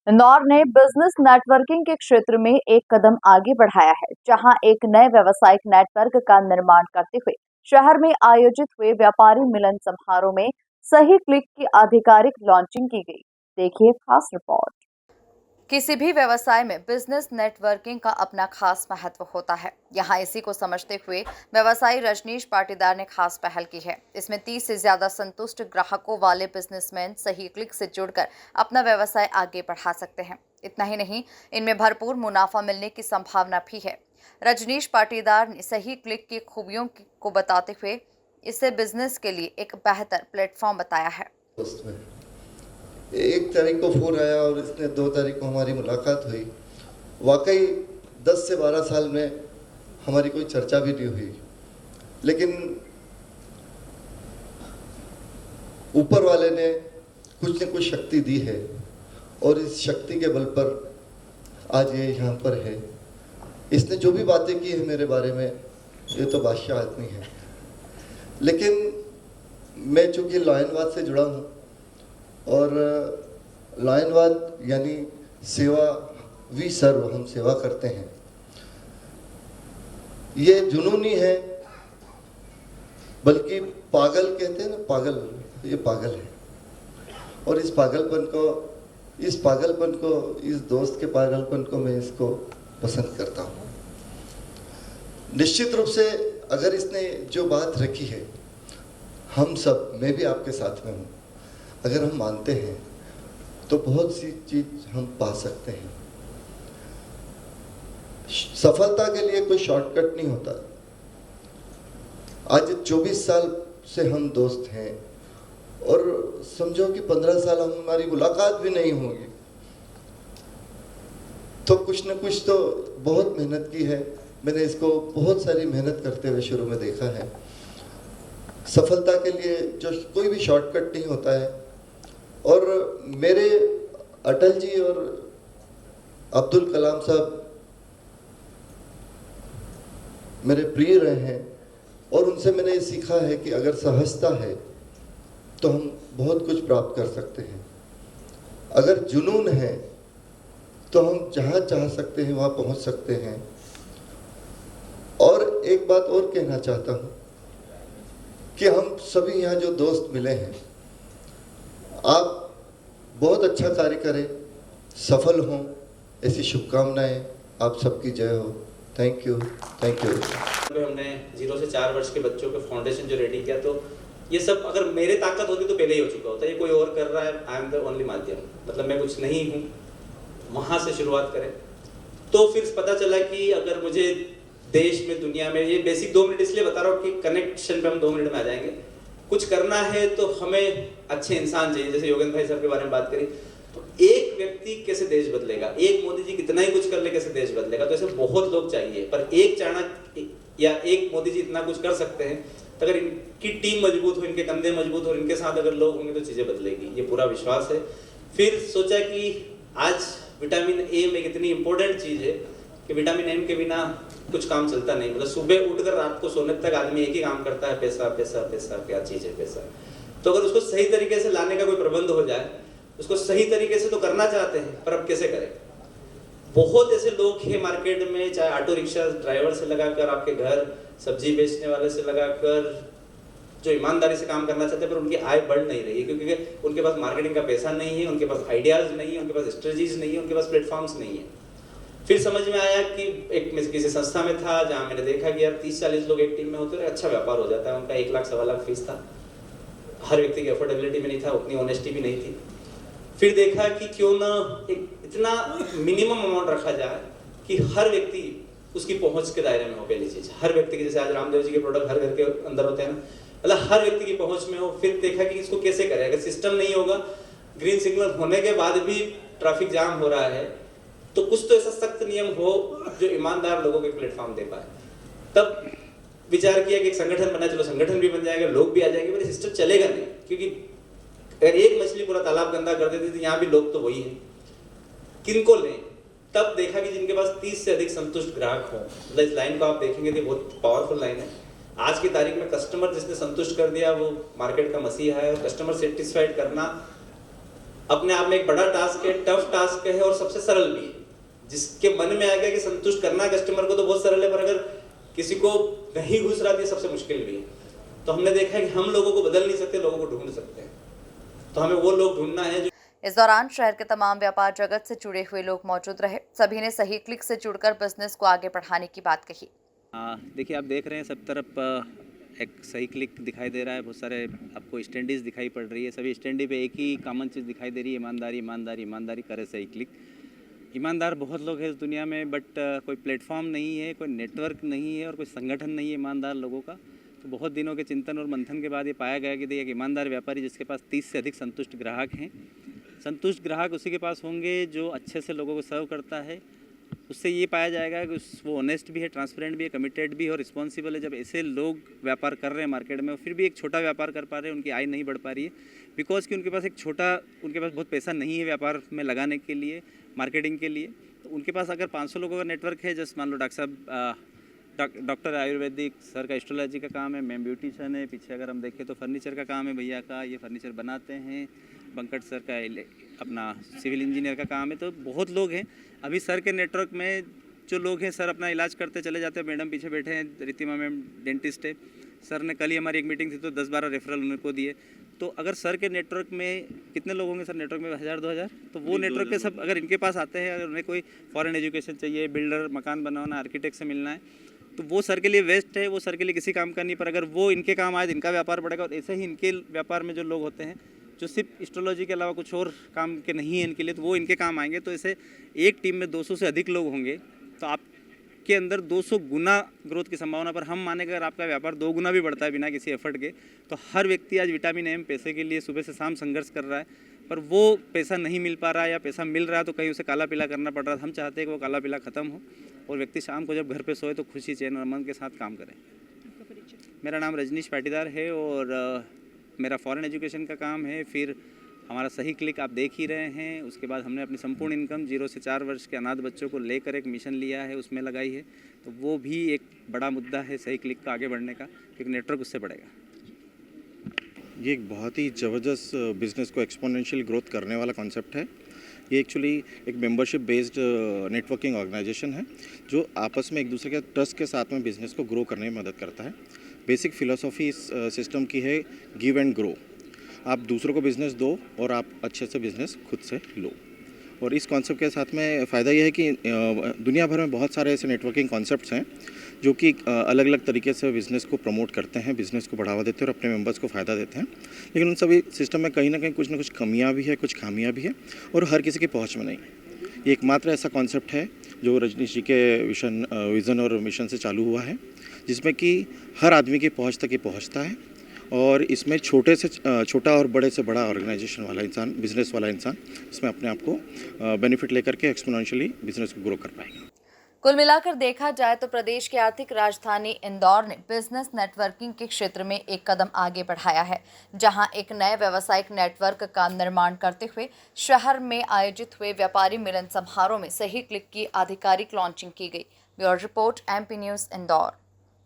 इंदौर ने business networking के क्षेत्र में एक कदम आगे बढ़ाया है, जहां एक नए व्यावसायिक नेटवर्क का निर्माण करते हुए शहर में आयोजित हुए व्यापारी मिलन समारोह में सही क्लिक की आधिकारिक लॉन्चिंग की गई। देखिए खास रिपोर्ट। किसी भी व्यवसाय में बिजनेस नेटवर्किंग का अपना खास महत्व होता है। यहाँ इसी को समझते हुए व्यवसायी रजनीश पाटीदार ने खास पहल की है। इसमें 30 से ज्यादा संतुष्ट ग्राहकों वाले बिजनेसमैन सही क्लिक से जुड़कर अपना व्यवसाय आगे बढ़ा सकते हैं। इतना ही नहीं, इनमें भरपूर मुनाफा मिलने की संभावना भी है। रजनीश पाटीदार ने सही क्लिक की खूबियों को बताते हुए इसे बिजनेस के लिए एक बेहतर प्लेटफॉर्म बताया है। 1 तारीख को फ़ोन आया और इसने 2 तारीख को हमारी मुलाकात हुई। वाकई 10 से 12 साल में हमारी कोई चर्चा भी नहीं हुई, लेकिन ऊपर वाले ने कुछ न कुछ शक्ति दी है और इस शक्ति के बल पर आज ये यहाँ पर है। इसने जो भी बातें की है मेरे बारे में, ये तो बादशाह आदमी है। लेकिन मैं चूँकि लायनवाद से जुड़ा हूँ और लायनवाद यानी सेवा, वी सर्व, हम सेवा करते हैं। ये जुनूनी है, बल्कि पागल कहते हैं ना, पागल, ये पागल है। और इस पागलपन को, इस दोस्त के पागलपन को मैं इसको पसंद करता हूँ। निश्चित रूप से अगर इसने जो बात रखी है, हम सब, मैं भी आपके साथ में हूँ, अगर हम मानते हैं तो बहुत सी चीज हम पा सकते हैं। सफलता के लिए कोई शॉर्टकट नहीं होता। आज 24 साल से हम दोस्त हैं और समझो कि 15 साल हमारी मुलाकात भी नहीं होगी, तो कुछ न कुछ तो बहुत मेहनत की है। मैंने इसको बहुत सारी मेहनत करते हुए शुरू में देखा है। सफलता के लिए जो कोई भी शॉर्टकट नहीं होता है। और मेरे अटल जी और अब्दुल कलाम साहब मेरे प्रिय रहे हैं और उनसे मैंने ये सीखा है कि अगर सहजता है तो हम बहुत कुछ प्राप्त कर सकते हैं। अगर जुनून है तो हम जहाँ चाह सकते हैं वहाँ पहुँच सकते हैं। और एक बात और कहना चाहता हूँ कि हम सभी यहाँ जो दोस्त मिले हैं, आप बहुत अच्छा कार्य करें, सफल हों, ऐसी शुभकामनाएं। आप सबकी जय हो। Thank you, thank you. हमने 0 से 4 वर्ष के बच्चों के फाउंडेशन जो रेडी किया, तो ये सब अगर मेरे ताकत होती तो पहले ही हो चुका होता। ये कोई और कर रहा है, आई एम द ओनली माध्यम, मतलब मैं कुछ नहीं हूँ। वहाँ से शुरुआत करें तो फिर पता चला कि अगर मुझे देश में, दुनिया में, ये बेसिक 2 मिनट इसलिए बता रहा हूँ कि कनेक्शन पे हम 2 मिनट में आ जाएंगे। कुछ करना है तो हमें अच्छे इंसान चाहिए। जैसे योगेंद्र भाई साहब के बारे में बात करी, तो एक व्यक्ति कैसे देश बदलेगा, एक मोदी जी कितना ही कुछ कर ले कैसे देश बदलेगा, तो ऐसे बहुत लोग चाहिए। पर एक चाणक्य या एक मोदी जी इतना कुछ कर सकते हैं, तो अगर इनकी टीम मजबूत हो, इनके कंधे मजबूत हो और इनके साथ अगर लोग होंगे तो चीजें बदलेगी, ये पूरा विश्वास है। फिर सोचा कि आज विटामिन ए में इतनी इंपॉर्टेंट चीज है कि विटामिन एम के बिना कुछ काम चलता नहीं। मतलब सुबह उठकर रात को सोने तक आदमी एक ही काम करता है, पैसा पैसा पैसा, क्या चीज है पैसा। तो अगर उसको सही तरीके से लाने का कोई प्रबंध हो जाए, उसको सही तरीके से तो करना चाहते हैं, पर अब कैसे करें। बहुत ऐसे लोग हैं मार्केट में, चाहे ऑटो रिक्शा ड्राइवर से लगाकर आपके घर सब्जी बेचने वाले से लगाकर, जो ईमानदारी से काम करना चाहते हैं, पर उनकी आय बढ़ नहीं रही है क्योंकि उनके पास मार्केटिंग का पैसा नहीं है, उनके पास आइडियाज नहीं है, उनके पास स्ट्रेटजीज नहीं है, उनके पास प्लेटफॉर्म्स नहीं है। फिर समझ में आया कि एक किसी संस्था में था जहाँ मैंने देखा कि यार 30-40 लोग एक टीम में होते हैं, अच्छा व्यापार हो जाता है। उनका 1 लाख 1.25 लाख फीस था। हर व्यक्ति की अफोर्डेबिलिटी में नहीं था, उतनी ऑनेस्टी भी नहीं थी। फिर देखा कि क्यों ना एक इतना मिनिमम अमाउंट रखा जाए कि हर व्यक्ति उसकी पहुंच के दायरे में हो। पहली चीज, हर व्यक्ति के, जैसे आज रामदेव जी के प्रोडक्ट हर घर के अंदर होते हैं ना, मतलब हर व्यक्ति की पहुंच में हो। फिर देखा कि इसको कैसे करें। अगर सिस्टम नहीं होगा, ग्रीन सिग्नल होने के बाद भी ट्रैफिक जाम हो रहा है, तो कुछ तो ऐसा सख्त नियम हो जो ईमानदार लोगों को प्लेटफॉर्म दे पाए। तब विचार किया कि एक संगठन बना, चलो संगठन भी बन जाएगा, लोग भी आ जाएंगे, पर सिस्टम चलेगा नहीं। क्योंकि अगर एक मछली पूरा तालाब गंदा कर देती तो यहाँ भी लोग तो वही है, किनको लें। तब देखा कि जिनके पास 30 से अधिक संतुष्ट ग्राहक हो, मतलब इस लाइन को आप देखेंगे तो बहुत पावरफुल लाइन है। आज की तारीख में कस्टमर जिसने संतुष्ट कर दिया वो मार्केट का मसीहा है। और कस्टमर सेटिस्फाइड करना अपने आप में एक बड़ा टास्क है, टफ टास्क है और सबसे सरल भी है। जिसके मन में आ गया कि संतुष्ट करना कस्टमर को तो बहुत सरल है, पर अगर किसी को नहीं घुस रहा तो सबसे मुश्किल भी है। तो हमने देखा है कि हम लोगों को बदल नहीं सकते, लोगों को ढूंढ सकते हैं। तो हमें वो लोग ढूंढना है जो। इस दौरान शहर के तमाम व्यापार जगत से जुड़े हुए लोग मौजूद रहे। सभी ने सही क्लिक से जुड़कर बिजनेस को आगे बढ़ाने की बात कही। देखिए, आप देख रहे हैं सब तरफ एक सही क्लिक दिखाई दे रहा है। बहुत सारे आपको स्टैंडीज दिखाई पड़ रही है। सभी स्टैंडी पे एक ही कॉमन चीज़ दिखाई दे रही है, ईमानदारी ईमानदारी ईमानदारी, करे सही क्लिक। ईमानदार बहुत लोग हैं इस दुनिया में, बट कोई प्लेटफॉर्म नहीं है, कोई नेटवर्क नहीं है और कोई संगठन नहीं है ईमानदार लोगों का। तो बहुत दिनों के चिंतन और मंथन के बाद ये पाया गया कि एक ईमानदार व्यापारी जिसके पास 30 से अधिक संतुष्ट ग्राहक हैं। संतुष्ट ग्राहक उसी के पास होंगे जो अच्छे से लोगों को सर्व करता है। उससे ये पाया जाएगा कि वो ऑनेस्ट भी है, ट्रांसपेरेंट भी है, कमिटेड भी है और रिस्पॉन्सिबल है। जब ऐसे लोग व्यापार कर रहे हैं मार्केट में और फिर भी एक छोटा व्यापार कर पा रहे हैं, उनकी आय नहीं बढ़ पा रही है बिकॉज कि उनके पास बहुत पैसा नहीं है व्यापार में लगाने के लिए, मार्केटिंग के लिए। तो उनके पास अगर 500 लोगों का नेटवर्क है, जस्ट मान लो डॉक्टर साहब डॉक्टर आयुर्वेदिक, सर का एस्ट्रोलॉजी का काम है, मैम ब्यूटिशियन है, पीछे अगर हम देखें तो फर्नीचर का काम है भैया का, ये फर्नीचर बनाते हैं। बंकट सर का अपना सिविल इंजीनियर का काम है। तो बहुत लोग हैं अभी सर के नेटवर्क में जो लोग हैं। सर अपना इलाज करते चले जाते हैं। मैडम पीछे बैठे हैं, रितिमा मैम डेंटिस्ट है। सर ने कल ही हमारी एक मीटिंग थी तो 10-12 रेफरल उनको दिए। तो अगर सर के नेटवर्क में कितने लोग होंगे सर नेटवर्क में? 1000-2000। तो वो नेटवर्क पे सब अगर इनके पास आते हैं, अगर उन्हें कोई फॉरेन एजुकेशन चाहिए, बिल्डर, मकान बनाना, आर्किटेक्ट से मिलना है, तो वो सर के लिए वेस्ट है, वो सर के लिए किसी काम का नहीं। पर अगर वो इनके काम आए, इनका व्यापार बढ़ेगा। और ऐसे ही इनके व्यापार में जो लोग होते हैं जो सिर्फ एस्ट्रोलॉजी के अलावा कुछ और काम के नहीं है इनके लिए, तो वो इनके काम आएंगे। तो ऐसे एक टीम में 200 से अधिक लोग होंगे तो आपके अंदर 200 गुना ग्रोथ की संभावना। पर हम माने अगर आपका व्यापार 2 गुना भी बढ़ता है बिना किसी एफर्ट के, तो हर व्यक्ति आज विटामिन एम पैसे के लिए सुबह से शाम संघर्ष कर रहा है, पर वो पैसा नहीं मिल पा रहा है या पैसा मिल रहा है तो कहीं उसे काला पीला करना पड़ रहा है। हम चाहते हैं कि वो काला पीला ख़त्म हो और व्यक्ति शाम को जब घर पे सोए तो खुशी, चैन और मन के साथ काम करें। मेरा नाम रजनीश पाटीदार है और मेरा फॉरेन एजुकेशन का काम है। फिर हमारा सही क्लिक आप देख ही रहे हैं। उसके बाद हमने अपनी संपूर्ण इनकम 0 से 4 वर्ष के अनाथ बच्चों को लेकर एक मिशन लिया है, उसमें लगाई है। तो वो भी एक बड़ा मुद्दा है सही क्लिक का आगे बढ़ने का, क्योंकि नेटवर्क उससे बढ़ेगा। ये एक बहुत ही ज़बरदस्त बिज़नेस को एक्सपोनेंशियल ग्रोथ करने वाला कॉन्सेप्ट है। ये एक्चुअली एक मेंबरशिप बेस्ड नेटवर्किंग ऑर्गेनाइजेशन है जो आपस में एक दूसरे के ट्रस्ट के साथ में बिज़नेस को ग्रो करने में मदद करता है। बेसिक फ़िलोसॉफी इस सिस्टम की है गिव एंड ग्रो। आप दूसरों को बिज़नेस दो और आप अच्छे से बिज़नेस खुद से लो। और इस कॉन्सेप्ट के साथ में फ़ायदा यह है कि दुनिया भर में बहुत सारे ऐसे नेटवर्किंग कॉन्सेप्ट्स हैं जो कि अलग अलग तरीके से बिज़नेस को प्रमोट करते हैं, बिज़नेस को बढ़ावा देते हैं और अपने मेंबर्स को फ़ायदा देते हैं। लेकिन उन सभी सिस्टम में कहीं ना कहीं कुछ ना कुछ कमियां भी है, कुछ खामियां भी है और हर किसी की पहुंच में नहीं। ये एकमात्र ऐसा कॉन्सेप्ट है जो रजनीश जी के विज़न और मिशन से चालू हुआ है, जिसमें कि हर आदमी की पहुँच तक ये पहुँचता है और इसमें छोटे से छोटा और बड़े से बड़ा ऑर्गेनाइजेशन वाला इंसान, बिजनेस वाला इंसान इसमें अपने आप को बेनिफिट लेकर के एक्सपोनेंशियली बिजनेस को ग्रो कर पाएगा। कुल मिलाकर देखा जाए तो प्रदेश की आर्थिक राजधानी इंदौर ने बिजनेस नेटवर्किंग के क्षेत्र में एक कदम आगे बढ़ाया है, जहां एक नए व्यावसायिक नेटवर्क का निर्माण करते हुए शहर में आयोजित हुए व्यापारी मिलन समारोह में सही क्लिक की आधिकारिक लॉन्चिंग की गई। Bureau report, MP news, Indore.